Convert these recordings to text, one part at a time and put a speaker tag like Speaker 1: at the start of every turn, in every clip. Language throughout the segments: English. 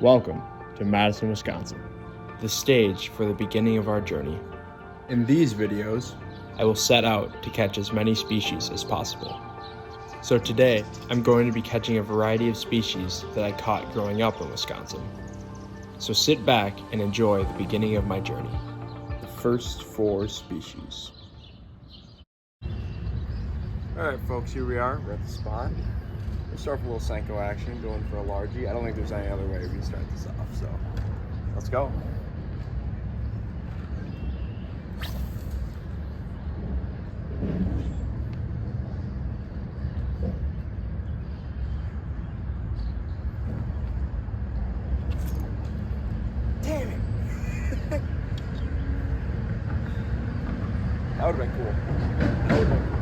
Speaker 1: Welcome to Madison, Wisconsin, the stage for the beginning of our journey. In these videos, I will set out to catch as many species as possible. So today, I'm going to be catching a variety of species that I caught growing up in Wisconsin. So sit back and enjoy the beginning of my journey. The first 4 species. Alright folks, here we are. We're at the spot. We'll start with a little Senko action, going for a largie. I don't think there's any other way we can start this off, so let's go. Damn it! That would have been cool. That would have been cool.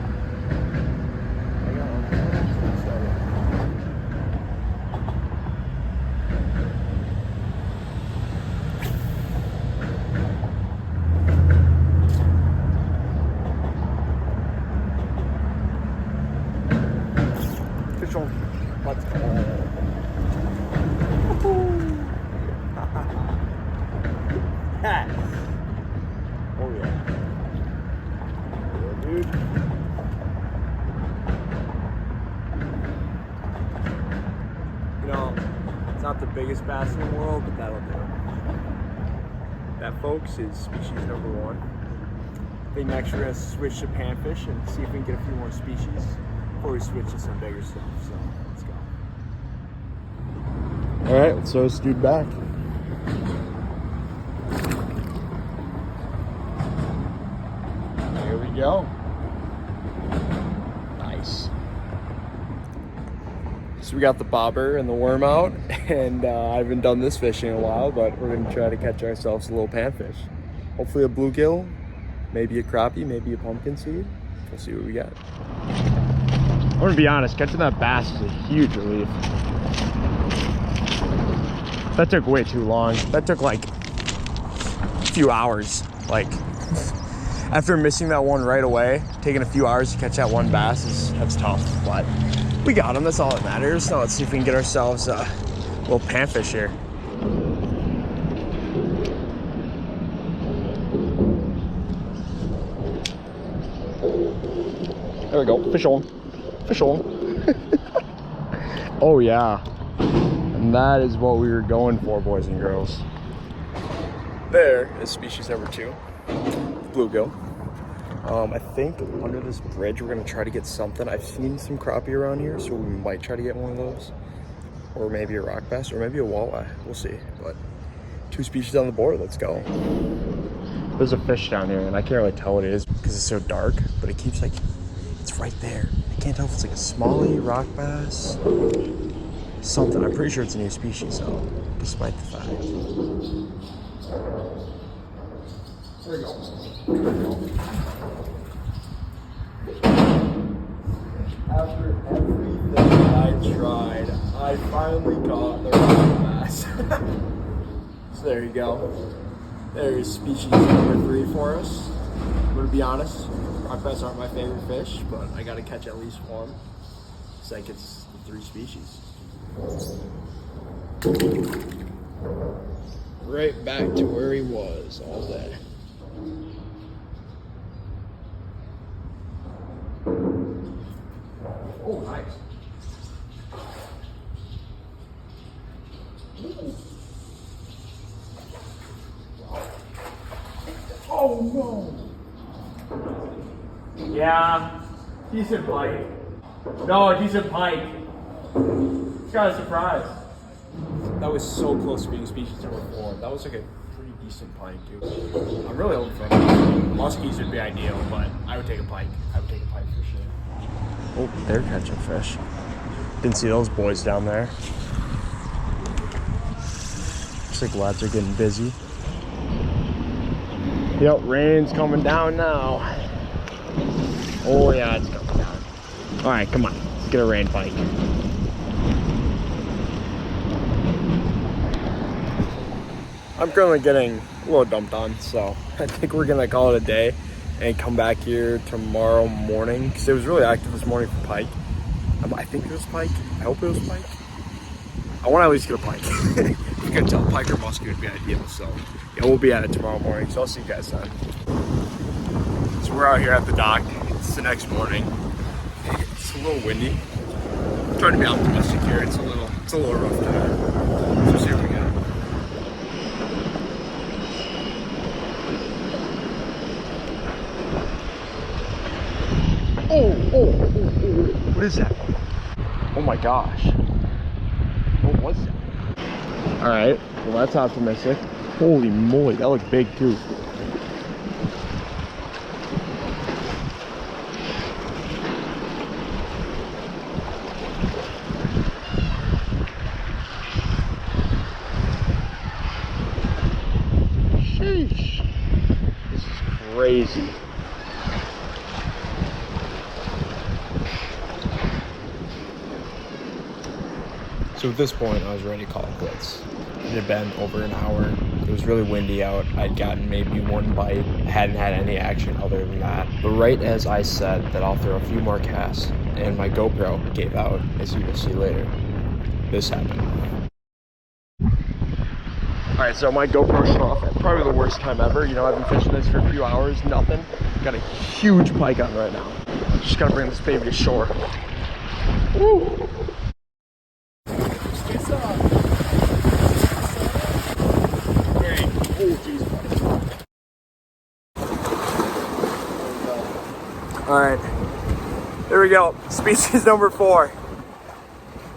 Speaker 1: Let's go. Oh yeah. Dude. You know, it's not the biggest bass in the world, but that'll do. That, folks, is species number 1. I think next we're gonna switch to panfish and see if we can get a few more species before we switch to some bigger stuff. So let's go. All right, let's throw this dude back. There we go. Nice. So we got the bobber and the worm out, and I haven't done this fishing in a while, but we're gonna try to catch ourselves a little panfish. Hopefully a bluegill, maybe a crappie, maybe a pumpkin seed. We'll see what we got. I'm gonna be honest, catching that bass is a huge relief. That took way too long. That took like a few hours. Like, after missing that one right away, taking a few hours to catch that one bass, that's tough. But we got him, that's all that matters. Now let's see if we can get ourselves a little panfish here. There we go, fish on. Fish on. Oh yeah. And that is what we were going for, boys and girls. There is species number 2, bluegill. I think under this bridge we're gonna try to get something. I've seen some crappie around here, so we might try to get one of those. Or maybe a rock bass, or maybe a walleye. We'll see. But 2 species on the board, let's go. There's a fish down here, and I can't really tell what it is because it's so dark, but it keeps like, it's right there. I can't tell if it's like a smallie, rock bass, something. I'm pretty sure it's a new species, though, despite the fact. There we go. After everything I tried, I finally caught the rock bass. So there you go. There's species number 3 for us. I'm gonna be honest, rock bass aren't my favorite fish, but I gotta catch at least one. It's like it's 3 species. Right back to where he was all day. Oh, nice. Oh no! Yeah, decent pike. No, decent pike. It's got a surprise. That was so close to being species number 4. That was like a pretty decent pike, dude. I'm really hoping for a muskies would be ideal, but I would take a pike. I would take a pike for sure. Oh, they're catching fish. Didn't see those boys down there. Looks like lads are getting busy. Yep, rain's coming down now. Oh yeah, it's coming down. All right, come on, let's get a rain pike. I'm currently getting a little dumped on, so I think we're gonna call it a day and come back here tomorrow morning because it was really active this morning for pike. I think it was pike. I hope it was pike. I want to at least get a pike. If you couldn't tell, pike or muskie would be ideal. So yeah, we'll be at it tomorrow morning. So I'll see you guys then. So we're out here at the dock. It's the next morning. It's a little windy. I'm trying to be optimistic here. It's a little rough today. So see what we got. Oh, what is that? Oh my gosh. What was that? All right, well that's optimistic. Holy moly, that looked big too. Sheesh. This is crazy. So at this point, I was ready to call it quits. It had been over an hour. It was really windy out. I'd gotten maybe one bite. I hadn't had any action other than that. But right as I said that I'll throw a few more casts, and my GoPro gave out, as you will see later, this happened. All right, so my GoPro shut off at probably the worst time ever. You know, I've been fishing this for a few hours, nothing. Got a huge pike on right now. Just gotta bring this baby to shore. Woo! All right, there we go. Species number 4.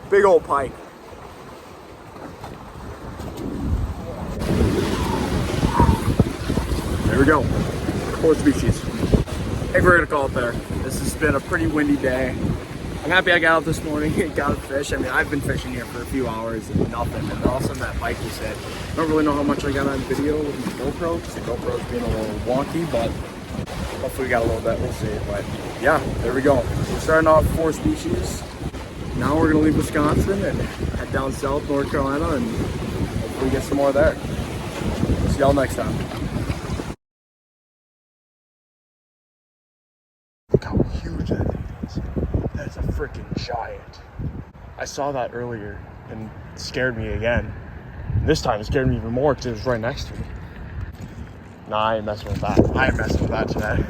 Speaker 1: Big old pike. There we go. 4 species. I think we're gonna call it there. This has been a pretty windy day. I'm happy I got out this morning and got a fish. I mean, I've been fishing here for a few hours and nothing. And all of a sudden that pike was hit. I don't really know how much I got on video with my GoPro because the GoPro's being a little wonky, but hopefully we got a little bit, we'll see. But yeah, there we go. We're starting off 4 species. Now we're gonna leave Wisconsin and head down south, North Carolina, and hopefully get some more there. See y'all next time. Look how huge that thing is. That is a freaking giant. I saw that earlier and it scared me again. And this time it scared me even more because it was right next to me. Nah, I ain't messing with that. I ain't messing with that today.